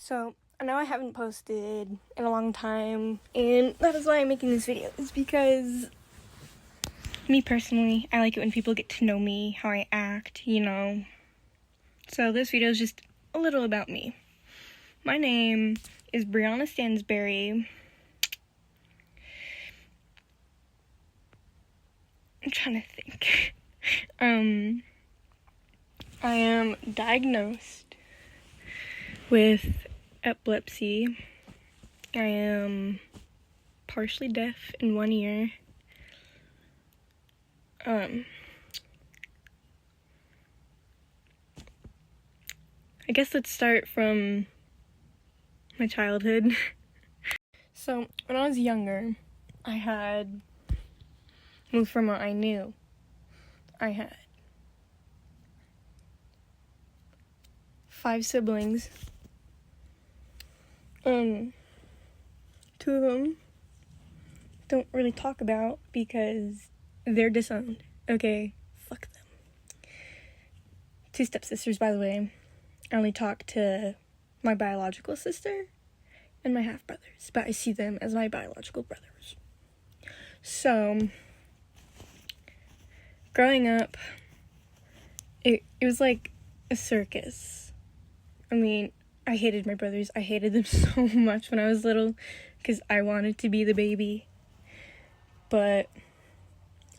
So, I know I haven't posted in a long time, and that is why I'm making this video. It's because, me personally, I like it when people get to know me, how I act, you know. So this video is just a little about me. My name is Brianna Stansberry. I'm trying to think. I am diagnosed with epilepsy. I am partially deaf in one ear. I guess let's start from my childhood. So, when I was younger, I had, well, from what I knew, I had 5 siblings. 2 of them don't really talk about because they're disowned. Okay, fuck them. 2 stepsisters, by the way. I only talk to my biological sister and my half-brothers, but I see them as my biological brothers. So, growing up, it was like a circus. I mean, I hated my brothers. I hated them so much when I was little because I wanted to be the baby. But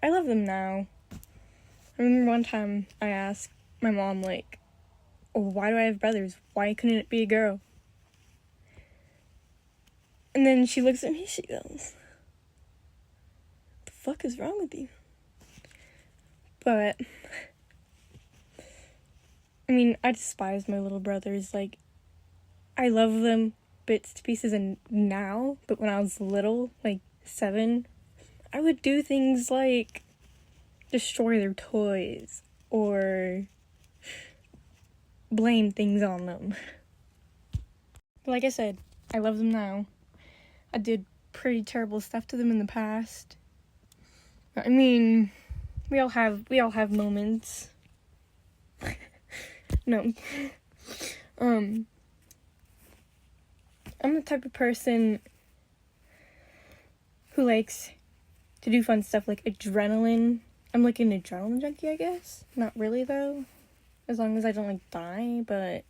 I love them now. I remember one time I asked my mom, like, oh, why do I have brothers? Why couldn't it be a girl? And then she looks at me, she goes, what the fuck is wrong with you? But, I mean, I despise my little brothers. Like, I love them bits to pieces and now, but when I was little, like 7, I would do things like destroy their toys or blame things on them. But like I said, I love them now. I did pretty terrible stuff to them in the past. I mean, we all have moments. No. I'm the type of person who likes to do fun stuff like adrenaline. I'm like an adrenaline junkie, I guess. Not really, though. As long as I don't, like, die, but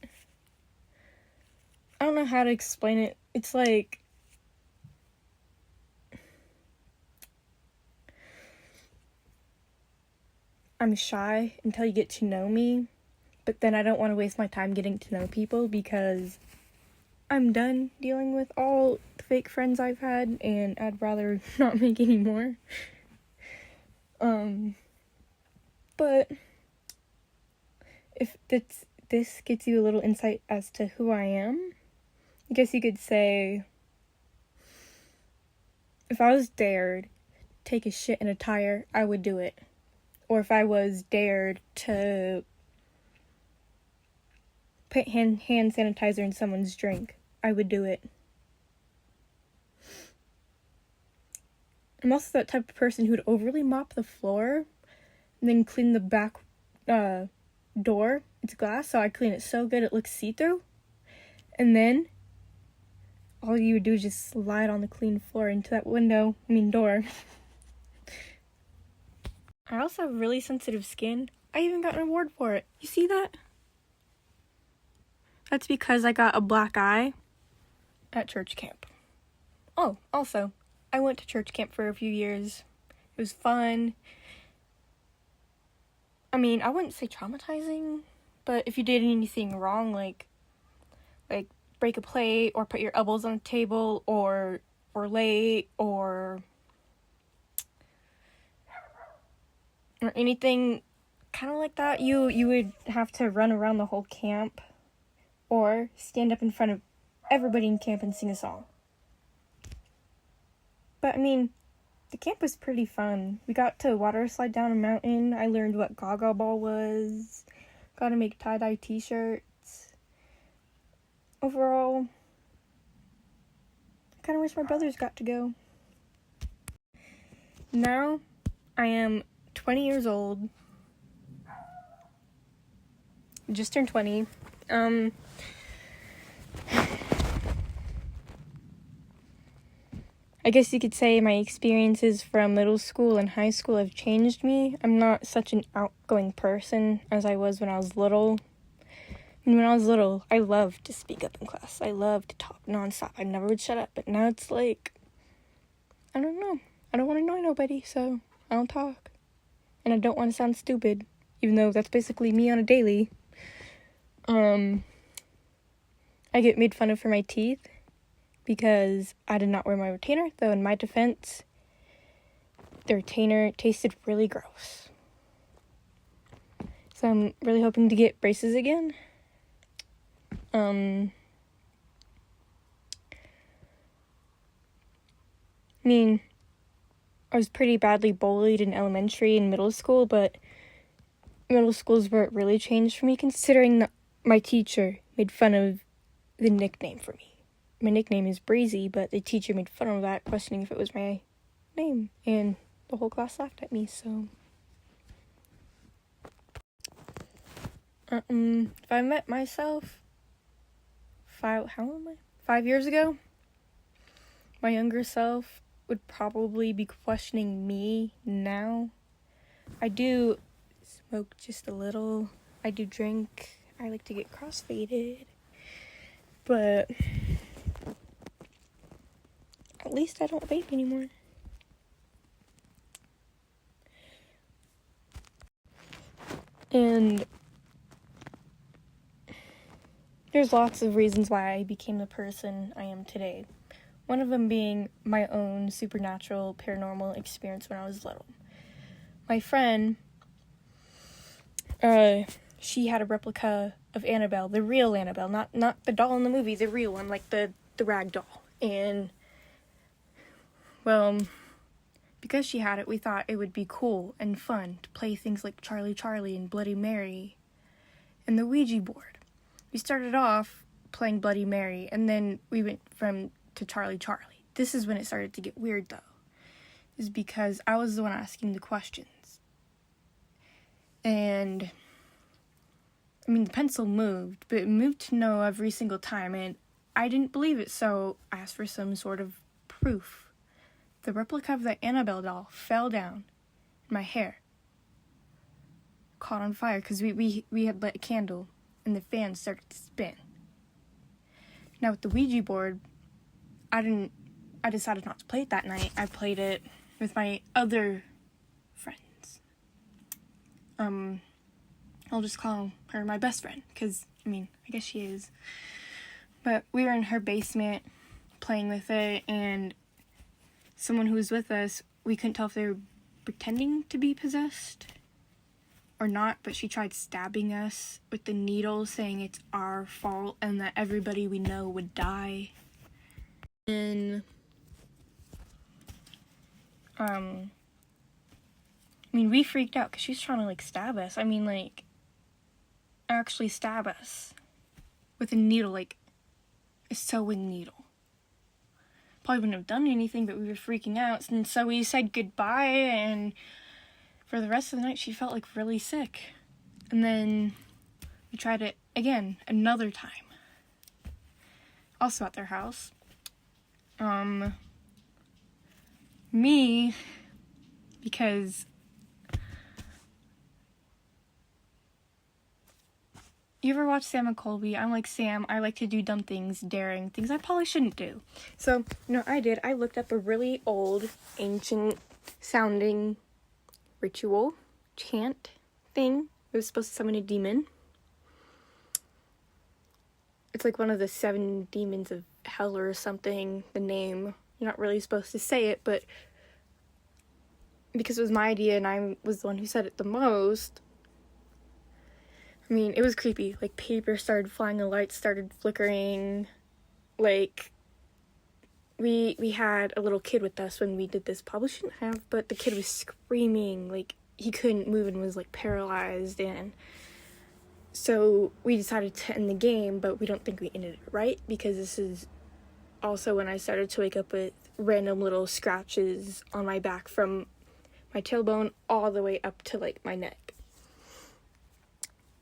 I don't know how to explain it. It's like I'm shy until you get to know me, but then I don't want to waste my time getting to know people because I'm done dealing with all the fake friends I've had, and I'd rather not make any more. But if this gets you a little insight as to who I am, I guess you could say, if I was dared to take a shit in a tire, I would do it. Or if I was dared to put hand sanitizer in someone's drink, I would do it. I'm also that type of person who would overly mop the floor and then clean the back door. It's glass, so I clean it so good it looks see-through. And then all you would do is just slide on the clean floor into that door. I also have really sensitive skin. I even got an award for it. You see that? That's because I got a black eye at church camp. Oh, also, I went to church camp for a few years. It was fun. I mean, I wouldn't say traumatizing, but if you did anything wrong, like break a plate or put your elbows on a table or late or anything kind of like that, you would have to run around the whole camp or stand up in front of everybody in camp and sing a song. But I mean, the camp was pretty fun. We got to water slide down a mountain. I learned what gaga ball was. Got to make tie-dye t-shirts. Overall, I kind of wish my brothers got to go. Now, I am 20 years old. Just turned 20. I guess you could say my experiences from middle school and high school have changed me. I'm not such an outgoing person as I was when I was little. And when I was little, I loved to speak up in class. I loved to talk nonstop. I never would shut up. But now it's like, I don't know. I don't want to annoy nobody, so I don't talk. And I don't want to sound stupid, even though that's basically me on a daily. I get made fun of for my teeth because I did not wear my retainer, though in my defense, the retainer tasted really gross. So I'm really hoping to get braces again. I mean, I was pretty badly bullied in elementary and middle school, but middle school is where it really changed for me, considering that my teacher made fun of the nickname for me. My nickname is Breezy, but the teacher made fun of that, questioning if it was my name, and the whole class laughed at me, so... if I met myself 5 years ago, my younger self would probably be questioning me now. I do smoke just a little. I do drink. I like to get crossfaded. But at least I don't vape anymore. And there's lots of reasons why I became the person I am today. One of them being my own supernatural paranormal experience when I was little. My friend, she had a replica of Annabelle, the real Annabelle, not the doll in the movie, the real one, like the rag doll. And, well, because she had it, we thought it would be cool and fun to play things like Charlie Charlie and Bloody Mary and the Ouija board. We started off playing Bloody Mary, and then we went to Charlie Charlie. This is when it started to get weird, though, is because I was the one asking the questions. And, I mean, the pencil moved, but it moved to no every single time, and I didn't believe it, so I asked for some sort of proof. The replica of the Annabelle doll fell down, and my hair caught on fire, because we had lit a candle, and the fan started to spin. Now, with the Ouija board, I decided not to play it that night. I played it with my other friends. I'll just call her my best friend, because, I mean, I guess she is. But we were in her basement playing with it, and someone who was with us, we couldn't tell if they were pretending to be possessed or not, but she tried stabbing us with the needle, saying it's our fault and that everybody we know would die. And, I mean, we freaked out because she's trying to, like, stab us. I mean, like, actually stab us with a needle, like a sewing needle. Probably wouldn't have done anything, but we were freaking out. And so we said goodbye, and for the rest of the night, she felt, like, really sick. And then we tried it again, another time. Also at their house. Me, because you ever watch Sam and Colby? I'm like Sam. I like to do dumb things, daring things I probably shouldn't do. So, you know, I did. I looked up a really old, ancient sounding ritual, chant thing. It was supposed to summon a demon. It's like one of the 7 demons of hell or something, the name. You're not really supposed to say it, but because it was my idea and I was the one who said it the most, I mean, it was creepy. Like, paper started flying, the lights started flickering. Like, we had a little kid with us when we did this. Probably shouldn't have, but the kid was screaming. Like, he couldn't move and was, like, paralyzed. And so we decided to end the game, but we don't think we ended it right, because this is also when I started to wake up with random little scratches on my back from my tailbone all the way up to, like, my neck.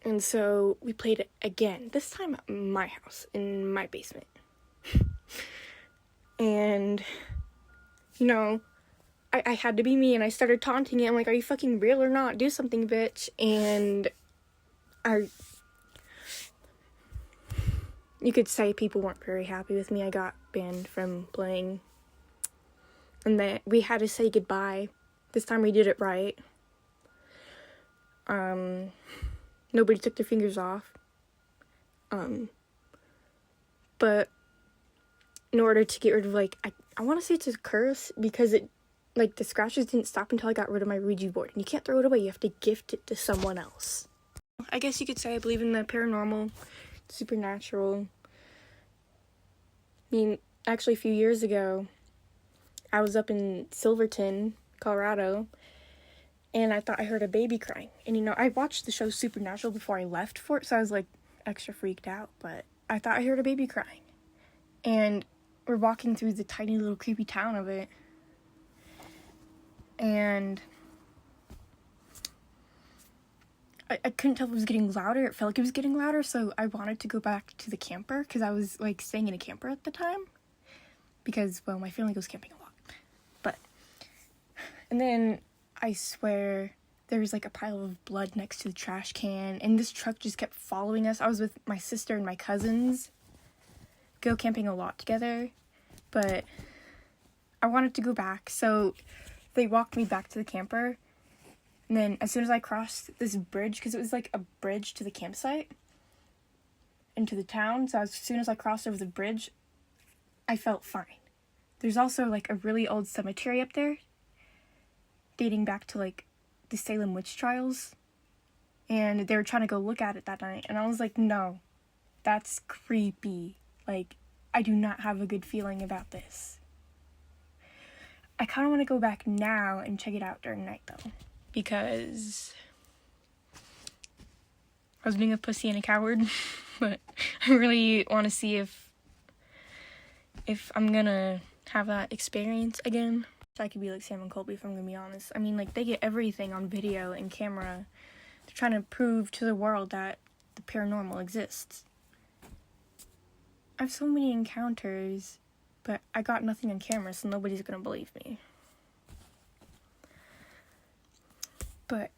And so we played it again, this time at my house, in my basement. And you know, I had to be me, and I started taunting it. I'm like, are you fucking real or not? Do something, bitch. And you could say people weren't very happy with me. I got banned from playing. And then we had to say goodbye. This time we did it right. Nobody took their fingers off. But in order to get rid of, like, I want to say it's a curse, because it, like, the scratches didn't stop until I got rid of my Ouija board. And you can't throw it away. You have to gift it to someone else. I guess you could say I believe in the paranormal, supernatural. I mean, actually, a few years ago, I was up in Silverton, Colorado, and I thought I heard a baby crying. And, you know, I watched the show Supernatural before I left for it, so I was, like, extra freaked out. But I thought I heard a baby crying. And we're walking through the tiny little creepy town of it. And I couldn't tell if it was getting louder. It felt like it was getting louder, so I wanted to go back to the camper, because I was, like, staying in a camper at the time. Because, well, my family goes camping a lot. But, and then I swear there was, like, a pile of blood next to the trash can, and this truck just kept following us. I was with my sister and my cousins. Go camping a lot together, but I wanted to go back, so they walked me back to the camper. And then as soon as I crossed this bridge, because it was like a bridge to the campsite into the town, so as soon as I crossed over the bridge, I felt fine. There's also, like, a really old cemetery up there, dating back to, like, the Salem witch trials, and they were trying to go look at it that night, and I was like, no, that's creepy. Like, I do not have a good feeling about this. I kind of want to go back now and check it out during night, though, because I was being a pussy and a coward, but I really want to see if I'm gonna have that experience again. I could be like samandcolby, if I'm gonna be honest. I mean, like, they get everything on video and camera. They're trying to prove to the world that the paranormal exists. I have so many encounters, but I got nothing on camera, so nobody's gonna believe me. But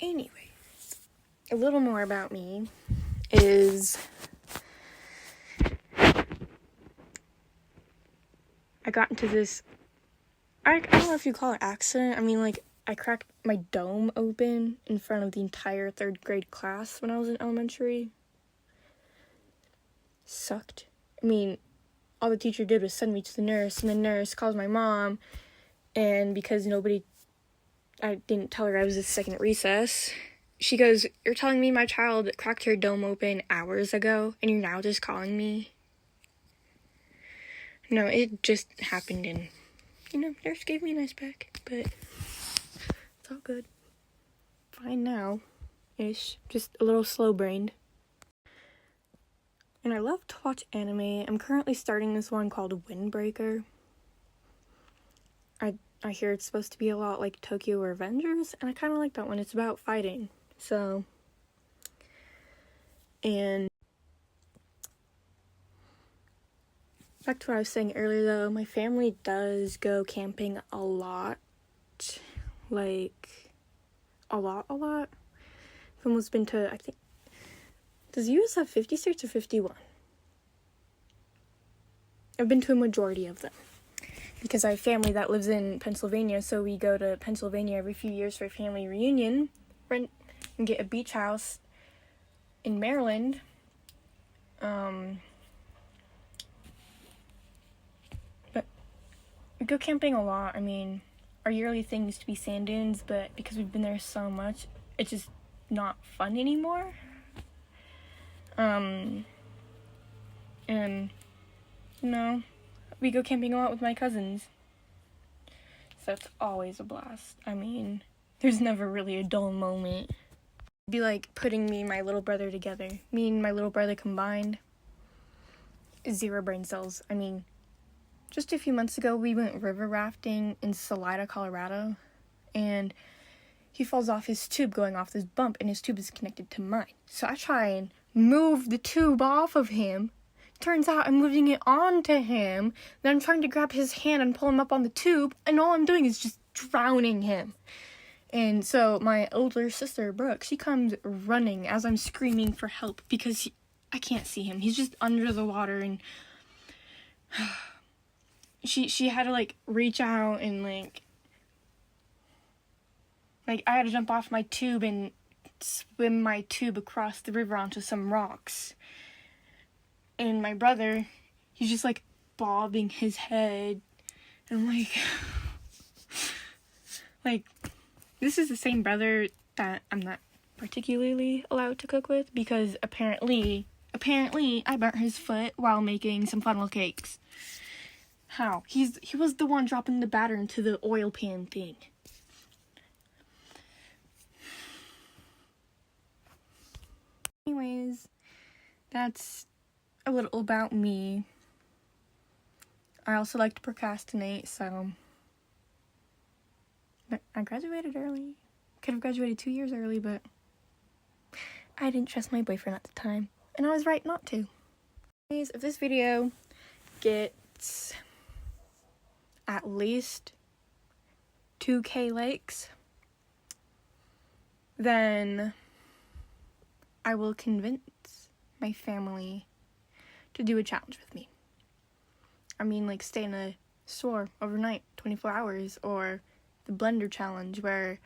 anyways, a little more about me is I got into this, I don't know if you call it accident. I mean, like, I cracked my dome open in front of the entire 3rd grade class when I was in elementary. Sucked. I mean, all the teacher did was send me to the nurse, and the nurse calls my mom, and because I didn't tell her I was at second recess, she goes, "You're telling me my child cracked her dome open hours ago, and you're now just calling me?" No, it just happened, and, you know, nurse gave me a nice pack, but it's all good. Fine now-ish, just a little slow-brained. And I love to watch anime. I'm currently starting this one called Windbreaker. I hear it's supposed to be a lot like Tokyo Revengers, and I kind of like that one. It's about fighting, so. And back to what I was saying earlier, though, my family does go camping a lot. Like, a lot. I've almost been to, I think, does the US have 50 states or 51? I've been to a majority of them, because I have family that lives in Pennsylvania, so we go to Pennsylvania every few years for a family reunion, rent and get a beach house in Maryland. But we go camping a lot. I mean, our yearly thing used to be sand dunes, but because we've been there so much, it's just not fun anymore. And, you know, we go camping a lot with my cousins. So it's always a blast. I mean, there's never really a dull moment. It'd be like putting me and my little brother together. Me and my little brother combined, 0 brain cells. I mean, just a few months ago, we went river rafting in Salida, Colorado, and he falls off his tube going off this bump, and his tube is connected to mine. So I try and move the tube off of him Turns out I'm moving it onto him. Then I'm trying to grab his hand and pull him up on the tube, and all I'm doing is just drowning him. And so my older sister, Brooke, she comes running as I'm screaming for help because I can't see him. He's just under the water, and she had to, like, reach out and, like, I had to jump off my tube and swim my tube across the river onto some rocks. And my brother, he's just, like, bobbing his head. And I'm like, this is the same brother that I'm not particularly allowed to cook with because apparently I burnt his foot while making some funnel cakes. How? He was the one dropping the batter into the oil pan thing. Anyways, that's a little about me. I also like to procrastinate, so I graduated early. Could have graduated 2 years early, but I didn't trust my boyfriend at the time, and I was right not to. Anyways, if this video gets at least 2K likes, then I will convince my family to do a challenge with me. I mean, like, stay in a store overnight, 24 hours, or the blender challenge where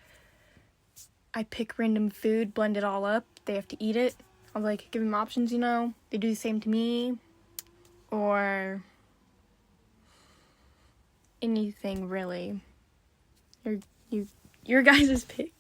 I pick random food, blend it all up, they have to eat it. I'll, like, give them options, you know, they do the same to me, or anything really. Your guys' pick.